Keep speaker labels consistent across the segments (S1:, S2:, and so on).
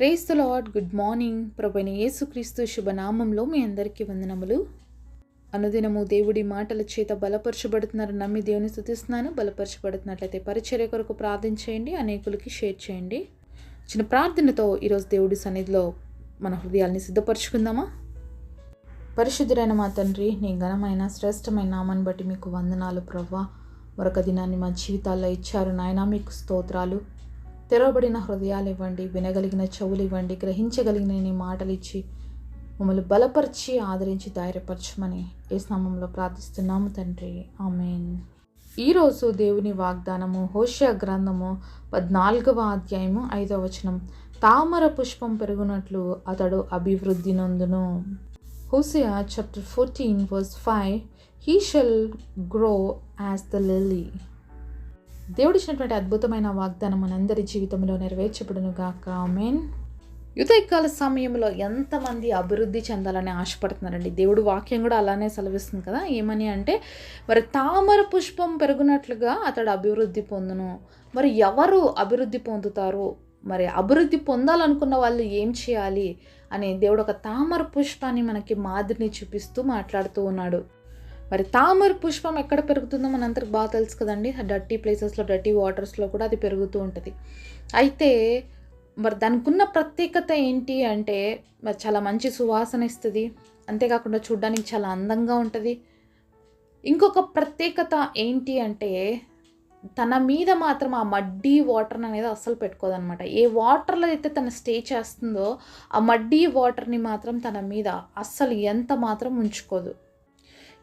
S1: Praise the lord. Good morning. ప్రభువైన యేసుక్రీస్తు శుభనామంలో మీ అందరికీ వందనములు. అనుదినము దేవుడి మాటల చేత బలపరచబడుతున్నారు నమ్మి దేవుని స్తుతిస్తున్నాను. బలపరచబడుతున్నట్లయితే పరిచర్య కొరకు ప్రార్థన చేయండి, అనేకులకి షేర్ చేయండి. చిన్న ప్రార్థనతో ఈరోజు దేవుడి సన్నిధిలో మన హృదయాల్ని సిద్ధపరచుకుందామా? పరిశుద్ధుడైన మా తండ్రి, నీ ఘనమైన శ్రేష్టమైన నామాన్ని బట్టి మీకు వందనాలు ప్రభువా. మరొక దినాన్ని మా జీవితాల్లో ఇచ్చారు నాయనా, మీకు స్తోత్రాలు. తెరవబడిన హృదయాలు ఇవ్వండి, వినగలిగిన చెవులు ఇవ్వండి, గ్రహించగలిగిన నీ మాటలు ఇచ్చి మమ్మల్ని బలపరిచి ఆదరించి ధైర్యపరచమని యేసు నామములో ప్రార్థిస్తున్నాము తండ్రి, ఆమేన్. ఈరోజు దేవుని వాగ్దానము హోషేయ గ్రంథము 14వ అధ్యాయము 5వ వచనం. తామర పుష్పం పెరుగునట్లు అతడు అభివృద్ధి నొందును. హోషేయ chapter 14 verse 5. He shall grow as the lily. దేవుడిచ్చినటువంటి అద్భుతమైన వాగ్దానం మనందరి జీవితంలో నెరవేర్చబడును గాక, ఆమేన్. యుద్ధకాల సమయంలో ఎంతమంది అభివృద్ధి చెందాలని ఆశపడుతున్నారండి. దేవుడు వాక్యం కూడా అలానే సెలవిస్తుంది కదా. ఏమని అంటే, మరి తామర పుష్పం పెరుగునట్లుగా అతడు అభివృద్ధి పొందును. మరి ఎవరు అభివృద్ధి పొందుతారు? మరి అభివృద్ధి పొందాలనుకున్న వాళ్ళు ఏం చేయాలి అని దేవుడు ఒక తామర పుష్పాన్ని మనకి మాదిరిని చూపిస్తూ మాట్లాడుతూ ఉన్నాడు. మరి తామర పుష్పం ఎక్కడ పెరుగుతుందో మనందరికి బాగా తెలుసు కదండి. డర్టీ ప్లేసెస్లో, డర్టీ వాటర్స్లో కూడా అది పెరుగుతూ ఉంటుంది. అయితే మరి దానికి ఉన్న ప్రత్యేకత ఏంటి అంటే, మరి చాలా మంచి సువాసన ఇస్తుంది. అంతేకాకుండా చూడడానికి చాలా అందంగా ఉంటుంది. ఇంకొక ప్రత్యేకత ఏంటి అంటే, తన మీద మాత్రం ఆ మడ్డీ వాటర్ అనేది అస్సలు పెట్టుకోదనమాట. ఏ వాటర్లో అయితే తను స్టే చేస్తుందో ఆ మడ్డీ వాటర్ని మాత్రం తన మీద అస్సలు ఎంత మాత్రం ఉంచుకోదు.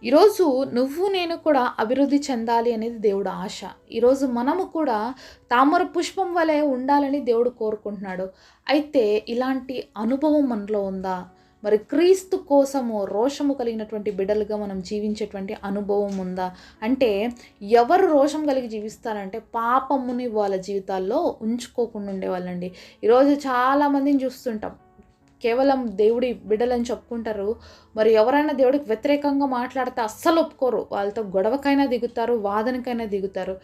S1: ఈరోజు నువ్వు నేను కూడా అభివృద్ధి చెందాలి అనేది దేవుడు ఆశ. ఈరోజు మనము కూడా తామర పుష్పం వలె ఉండాలని దేవుడు కోరుకుంటున్నాడు. అయితే ఇలాంటి అనుభవం మనలో ఉందా? మరి క్రీస్తు కోసము రోషము కలిగినటువంటి బిడ్డలుగా మనం జీవించేటువంటి అనుభవం ఉందా? అంటే ఎవరు రోషం కలిగి జీవిస్తారంటే పాపముని వాళ్ళ జీవితాల్లో ఉంచుకోకుండా ఉండేవాళ్ళండి. ఈరోజు చాలామందిని చూస్తుంటాం, కేవలం దేవుడి బిడ్డలని చెప్పుకుంటారు. మరి ఎవరైనా దేవుడికి వ్యతిరేకంగా మాట్లాడితే అస్సలు ఒప్పుకోరు. వాళ్ళతో గొడవకైనా దిగుతారు, వాదనకైనా దిగుతారు.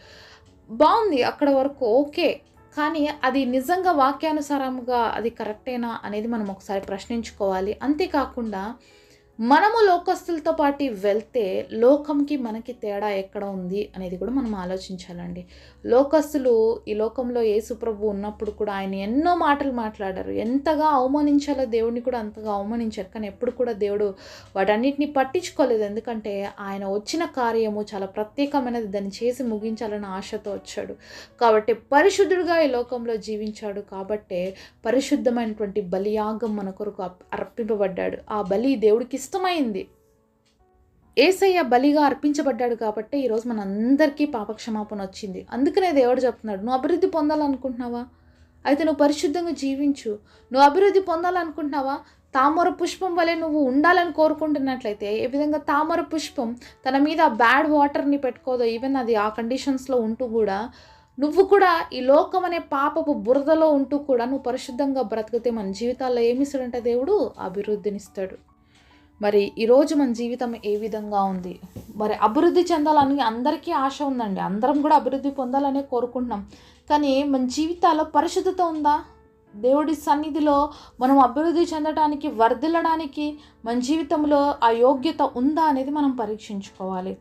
S1: బాగుంది అక్కడ వరకు, ఓకే. కానీ అది నిజంగా వాక్యానుసారంగా అది కరెక్టేనా అనేది మనం ఒకసారి ప్రశ్నించుకోవాలి. అంతేకాకుండా మనము లోకస్తులతో పాటు వెళ్తే లోకంకి మనకి తేడా ఎక్కడ ఉంది అనేది కూడా మనం ఆలోచించాలండి. లోకస్తులు ఈ లోకంలో యేసు ప్రభు ఉన్నప్పుడు కూడా ఆయన ఎన్నో మాటలు మాట్లాడారు. ఎంతగా అవమానించాలో దేవుడిని కూడా అంతగా అవమానించారు. కానీ ఎప్పుడు కూడా దేవుడు వాటన్నిటిని పట్టించుకోలేదు. ఎందుకంటే ఆయన వచ్చిన కార్యము చాలా ప్రత్యేకమైనది, దాన్ని చేసి ముగించాలని ఆశతో వచ్చాడు. కాబట్టి పరిశుద్ధుడుగా ఈ లోకంలో జీవించాడు. కాబట్టే పరిశుద్ధమైనటువంటి బలియాగం మన కొరకు అర్పింపబడ్డాడు. ఆ బలి దేవుడికి ఇష్టమైంది. యేసయ్య బలిగా అర్పించబడ్డాడు కాబట్టి ఈరోజు మనందరికీ పాపక్షమాపణ వచ్చింది. అందుకనే దేవుడు చెప్తున్నాడు, నువ్వు అభివృద్ధి పొందాలనుకుంటున్నావా? అయితే నువ్వు పరిశుద్ధంగా జీవించు. నువ్వు అభివృద్ధి పొందాలనుకుంటున్నావా? తామర పుష్పం వలె నువ్వు ఉండాలని కోరుకుంటున్నట్లయితే, ఏ విధంగా తామర పుష్పం తన మీద బ్యాడ్ వాటర్ని పెట్టుకోదో, ఈవెన్ అది ఆ కండిషన్స్లో ఉంటూ కూడా నువ్వు కూడా ఈ లోకం అనే పాపపు బురదలో ఉంటూ కూడా నువ్వు పరిశుద్ధంగా బ్రతికితే మన జీవితాల్లో ఏమిస్తాడంటే దేవుడు అభివృద్ధినిస్తాడు. మరి ఈరోజు మన జీవితం ఏ విధంగా ఉంది? మరి అభివృద్ధి చెందాలని అందరికీ ఆశ ఉందండి. అందరం కూడా అభివృద్ధి పొందాలనే కోరుకుంటున్నాం. కానీ మన జీవితాల్లో పరిశుద్ధత ఉందా? దేవుడి సన్నిధిలో మనం అభివృద్ధి చెందడానికి, వర్ధిల్లడానికి మన జీవితంలో ఆ యోగ్యత ఉందా అనేది మనం పరీక్షించుకోవాలి.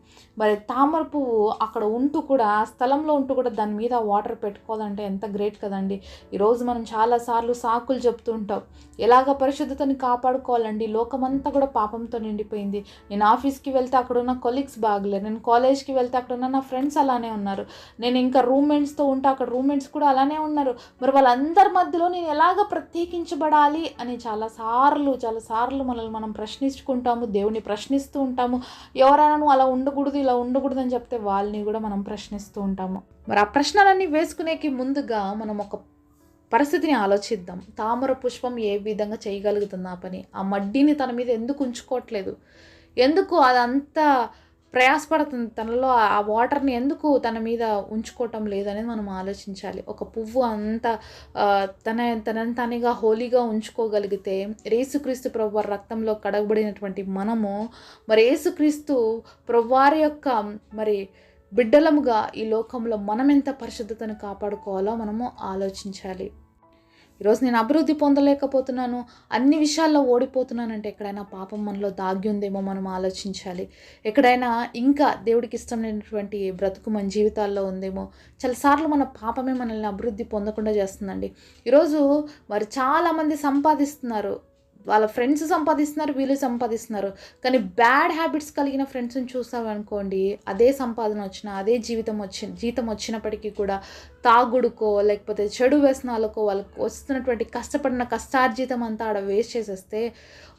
S1: మరి తామర పువ్వు అక్కడ ఉంటూ కూడా, ఆ స్థలంలో ఉంటూ కూడా దాని మీద వాటర్ పెట్టుకోవాలంటే ఎంత గ్రేట్ కదండి. ఈరోజు మనం చాలాసార్లు సాకులు చెప్తూ ఉంటాం. ఎలాగ పరిశుద్ధతని కాపాడుకోవాలండి? లోకమంతా కూడా పాపంతో నిండిపోయింది. నేను ఆఫీస్కి వెళ్తే అక్కడ ఉన్న కొలీగ్స్ బాగలేరు, నేను కాలేజ్కి వెళ్తే అక్కడ ఉన్న నా ఫ్రెండ్స్ అలానే ఉన్నారు, నేను ఇంకా రూమ్మేట్స్తో ఉంటే అక్కడ రూమ్మేట్స్ కూడా అలానే ఉన్నారు. మరి వాళ్ళందరి మధ్యలో నేను ఎలాగ ప్రత్యేకించబడాలి అని చాలాసార్లు మనల్ని మనం ప్రశ్నించుకుంటాము. దేవుని ప్రశ్నిస్తూ ఉంటాము. ఎవరైనా నువ్వు అలా ఉండకూడదు, ఇలా ఉండకూడదు అని చెప్తే వాళ్ళని కూడా మనం ప్రశ్నిస్తూ ఉంటాము. మరి ఆ ప్రశ్నలన్నీ వేసుకునేకి ముందుగా మనం ఒక పరిస్థితిని ఆలోచిద్దాం. తామర పుష్పం ఏ విధంగా చేయగలుగుతుంది ఆ పని? ఆ మడ్డిని తన మీద ఎందుకు ఉంచుకోవట్లేదు? ఎందుకు అదంతా ప్రయాసపడుతుంది? తనలో ఆ వాటర్ని ఎందుకు తన మీద ఉంచుకోవటం లేదనేది మనం ఆలోచించాలి. ఒక పువ్వు అంత తనని హోలీగా ఉంచుకోగలిగితే, యేసుక్రీస్తు ప్రభువారి రక్తంలో కడగబడినటువంటి మనము మరి యేసుక్రీస్తు ప్రభువారి యొక్క మరి బిడ్డలముగా ఈ లోకంలో మనం ఎంత పరిశుద్ధతను కాపాడుకోవాలో మనము ఆలోచించాలి. ఈరోజు నేను అభివృద్ధి పొందలేకపోతున్నాను, అన్ని విషయాల్లో ఓడిపోతున్నానంటే ఎక్కడైనా పాపం మనలో దాగి ఉందేమో మనం ఆలోచించాలి. ఎక్కడైనా ఇంకా దేవుడికి ఇష్టం లేనటువంటి బ్రతుకు మన జీవితాల్లో ఉందేమో. చాలాసార్లు మన పాపమే మనల్ని అభివృద్ధి పొందకుండా చేస్తుందండి. ఈరోజు మరి చాలామంది సంపాదిస్తున్నారు, వాళ్ళ ఫ్రెండ్స్ సంపాదిస్తున్నారు, వీళ్ళు సంపాదిస్తున్నారు. కానీ బ్యాడ్ హ్యాబిట్స్ కలిగిన ఫ్రెండ్స్ని చూసామనుకోండి, అదే సంపాదన వచ్చినా, అదే జీతం వచ్చినప్పటికీ కూడా తాగుడుకో లేకపోతే చెడు వ్యసనాలకో వాళ్ళకు వస్తున్నటువంటి కష్టపడిన కష్టార్జితం అంతా ఆడ వేస్ట్ చేసేస్తే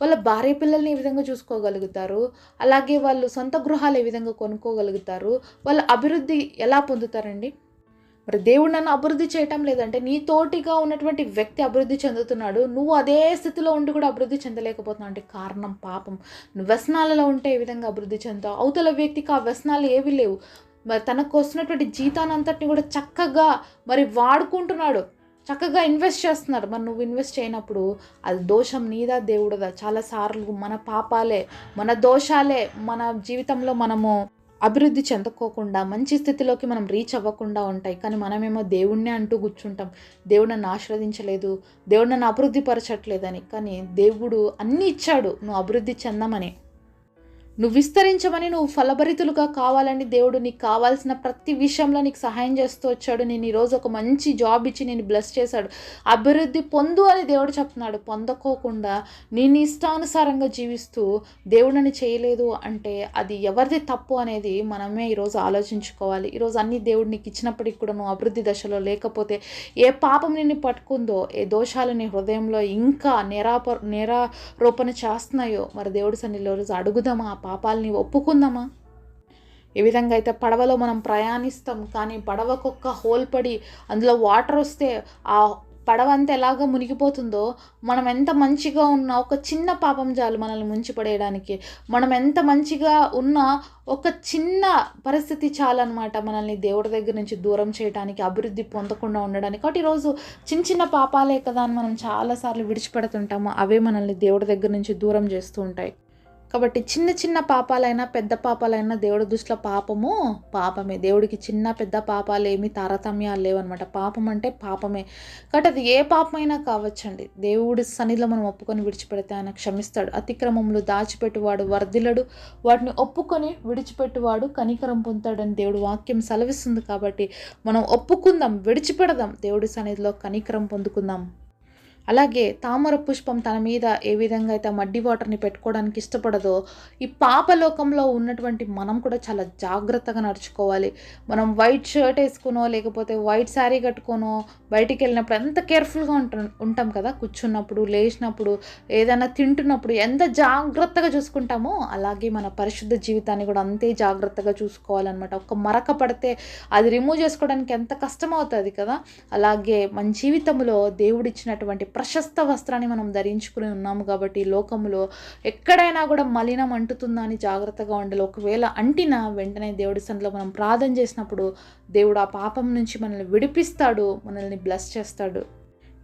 S1: వాళ్ళ భార్య పిల్లల్ని ఏ విధంగా చూసుకోగలుగుతారు, అలాగే వాళ్ళు సొంత గృహాలు ఏ విధంగా కొనుక్కోగలుగుతారు, వాళ్ళ అభివృద్ధి ఎలా పొందుతారండి? మరి దేవుడు నన్ను అభివృద్ధి చేయటం లేదంటే నీ తోటిగా ఉన్నటువంటి వ్యక్తి అభివృద్ధి చెందుతున్నాడు, నువ్వు అదే స్థితిలో ఉండి కూడా అభివృద్ధి చెందలేకపోతున్నావు అంటే కారణం పాపం. నువ్వు వ్యసనాలలో ఉంటే ఏ విధంగా అభివృద్ధి చెందుతావు? అవతల వ్యక్తికి ఆ వ్యసనాలు ఏవి లేవు, మరి తనకు వస్తున్నటువంటి జీతానంతటిని కూడా చక్కగా మరి వాడుకుంటున్నాడు, చక్కగా ఇన్వెస్ట్ చేస్తున్నారు. మరి నువ్వు ఇన్వెస్ట్ చేయనప్పుడు అది దోషం నీదా దేవుడిదా? చాలాసార్లు మన పాపాలే, మన దోషాలే మన జీవితంలో మనము అభివృద్ధి చెందుకోకుండా మంచి స్థితిలోకి మనం రీచ్ అవ్వకుండా ఉంటాయి. కానీ మనమేమో దేవుణ్ణే అంటూ కూర్చుంటాం, దేవుడు నన్ను ఆశీర్వదించలేదు, దేవుడు నన్ను అభివృద్ధి పరచట్లేదని. కానీ దేవుడు అన్నీ ఇచ్చాడు నువ్వు అభివృద్ధి చెందమని, నువ్వు విస్తరించమని, నువ్వు ఫలభరితులుగా కావాలని దేవుడు నీకు కావాల్సిన ప్రతి విషయంలో నీకు సహాయం చేస్తూ వచ్చాడు. నేను ఈరోజు ఒక మంచి జాబ్ ఇచ్చి నేను బ్లెస్ చేశాడు, అభివృద్ధి పొందు అని దేవుడు చెప్తున్నాడు. పొందకోకుండా నేను ఇష్టానుసారంగా జీవిస్తూ దేవుడిని చేయలేదు అంటే అది ఎవరిది తప్పు అనేది మనమే ఈరోజు ఆలోచించుకోవాలి. ఈరోజు అన్ని దేవుడు నీకు ఇచ్చినప్పటికీ కూడా నువ్వు అభివృద్ధి దశలో లేకపోతే, ఏ పాపం నిన్ను పట్టుకుందో, ఏ దోషాలు నీ హృదయంలో ఇంకా నేరారోపణ చేస్తున్నాయో మరి దేవుడి సన్నిధిలో రోజు అడుగుదామా, పాపాలని ఒప్పుకుందామా? ఏ విధంగా అయితే పడవలో మనం ప్రయాణిస్తాం, కానీ పడవకొక్క హోల్ పడి అందులో వాటర్ వస్తే ఆ పడవ అంతా ఎలాగ మునిగిపోతుందో, మనం ఎంత మంచిగా ఉన్నా ఒక చిన్న పాపం చాలు మనల్ని ముంచిపడేయడానికి. మనం ఎంత మంచిగా ఉన్నా ఒక చిన్న పరిస్థితి చాలన్నమాట మనల్ని దేవుడి దగ్గర నుంచి దూరం చేయడానికి, అభివృద్ధి పొందకుండా ఉండడానికి. కాబట్టి ఈరోజు చిన్న చిన్న పాపాలే కదా అని మనం చాలాసార్లు విడిచిపెడుతుంటాము, అవే మనల్ని దేవుడి దగ్గర నుంచి దూరం చేస్తూ ఉంటాయి. కాబట్టి చిన్న చిన్న పాపాలైనా పెద్ద పాపాలైనా దేవుడి దృష్టిలో పాపమే. దేవుడికి చిన్న పెద్ద పాపాలు ఏమీ తారతమ్యాలు లేవన్నమాట. పాపం అంటే పాపమే. కాబట్టి అది ఏ పాపమైనా కావచ్చండి. దేవుడి సన్నిధిలో మనం ఒప్పుకొని విడిచిపెడితే ఆయన క్షమిస్తాడు. అతిక్రమములు దాచిపెట్టువాడు వర్ధిల్లడు, వాటిని ఒప్పుకొని విడిచిపెట్టువాడు కనికరం పొందుతాడని దేవుడు వాక్యం సెలవిస్తుంది. కాబట్టి మనం ఒప్పుకుందాం, విడిచిపెడదాం, దేవుడి సన్నిధిలో కనికరం పొందుకుందాం. అలాగే తామర పుష్పం తన మీద ఏ విధంగా అయితే మడ్డి వాటర్ని పెట్టుకోవడానికి ఇష్టపడదో, ఈ పాపలోకంలో ఉన్నటువంటి మనం కూడా చాలా జాగ్రత్తగా నడుచుకోవాలి. మనం వైట్ షర్ట్ వేసుకునో లేకపోతే వైట్ శారీ కట్టుకోనో బయటికి వెళ్ళినప్పుడు ఎంత కేర్ఫుల్గా ఉంటాం కదా. కూర్చున్నప్పుడు, లేచినప్పుడు, ఏదైనా తింటున్నప్పుడు ఎంత జాగ్రత్తగా చూసుకుంటామో అలాగే మన పరిశుద్ధ జీవితాన్ని కూడా అంతే జాగ్రత్తగా చూసుకోవాలన్నమాట. ఒక మరక పడితే అది రిమూవ్ చేసుకోవడానికి ఎంత కష్టం అవుతుంది కదా. అలాగే మన జీవితంలో దేవుడిచ్చినటువంటి ప్రశస్త వస్త్రాన్ని మనం ధరించుకుని ఉన్నాము కాబట్టి లోకంలో ఎక్కడైనా కూడా మలినం అంటుతుందా అని జాగ్రత్తగా ఉండాలి. ఒకవేళ అంటినా వెంటనే దేవుడి సన్నిధిలో మనం ప్రార్థన చేసినప్పుడు దేవుడు ఆ పాపం నుంచి మనల్ని విడిపిస్తాడు, మనల్ని బ్లెస్ చేస్తాడు.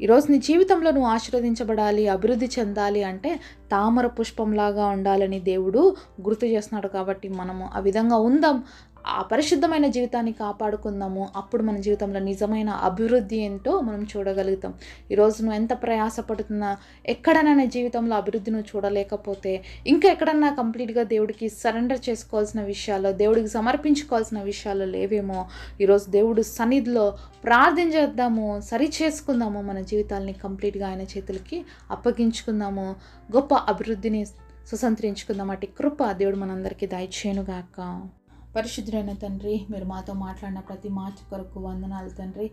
S1: ఈరోజు నీ జీవితంలో నువ్వు ఆశీర్వదించబడాలి, అభివృద్ధి చెందాలి అంటే తామర పుష్పంలాగా ఉండాలని దేవుడు గుర్తు చేస్తున్నాడు. కాబట్టి మనము ఆ విధంగా ఉందాం, ఆ పరిశుద్ధమైన జీవితాన్ని కాపాడుకుందాము. అప్పుడు మన జీవితంలో నిజమైన అభివృద్ధి ఏంటో మనం చూడగలుగుతాం. ఈరోజు నువ్వు ఎంత ప్రయాసపడుతున్నా, ఎక్కడైనా జీవితంలో అభివృద్ధి నువ్వు చూడలేకపోతే, ఇంకా ఎక్కడన్నా కంప్లీట్గా దేవుడికి సరెండర్ చేసుకోవాల్సిన విషయాలు, దేవుడికి సమర్పించుకోవాల్సిన విషయాలు లేవేమో, ఈరోజు దేవుడు సన్నిధిలో ప్రార్థన చేద్దాము, సరి చేసుకుందాము, మన జీవితాలని కంప్లీట్గా ఆయన చేతులకి అప్పగించుకుందాము, గొప్ప అభివృద్ధిని సుసంతరించుకుందాం. అటు కృప దేవుడు మనందరికీ దయచేయునుగాక. పరిశుద్ధుడైన తండ్రి, మీరు మాతో మాట్లాడిన ప్రతి మాట కొరకు వందనాలు తండ్రి.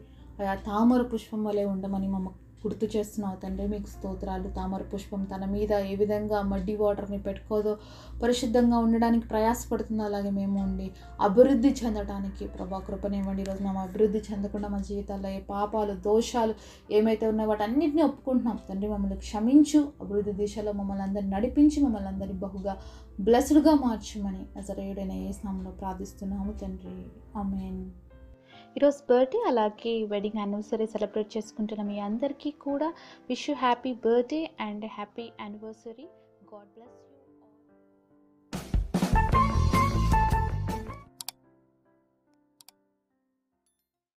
S1: ఆ తామర పుష్పం వలె ఉండమని మమ్మల్ని గుర్తు చేస్తున్నావు తండ్రి, మీకు స్తోత్రాలు. తామర పుష్పం తన మీద ఏ విధంగా మడ్డి వాటర్ని పెట్టుకోదో, పరిశుద్ధంగా ఉండడానికి ప్రయాసపడుతుందో, అలాగే మేము ఉండి అభివృద్ధి చెందడానికి ప్రభా కృపనివ్వండి. ఈరోజు మేము అభివృద్ధి చెందకుండా మా జీవితాల్లో ఏ పాపాలు, దోషాలు ఏమైతే ఉన్నాయో వాటి అన్నింటినీ ఒప్పుకుంటున్నాం తండ్రి. మమ్మల్ని క్షమించు, అభివృద్ధి దిశలో మమ్మల్ని అందరినీ నడిపించి మమ్మల్ని అందరినీ బహుగా బ్లెస్డ్గా మార్చమని నజరేయుడైన యేసు నామములో ప్రార్థిస్తున్నాము తండ్రి, ఆమేన్. ఈరోజు బర్త్డే అలాగే వెడ్డింగ్ యానివర్సరీ సెలబ్రేట్ చేసుకుంటున్న మీ అందరికీ కూడా wish you happy birthday and happy anniversary. God bless.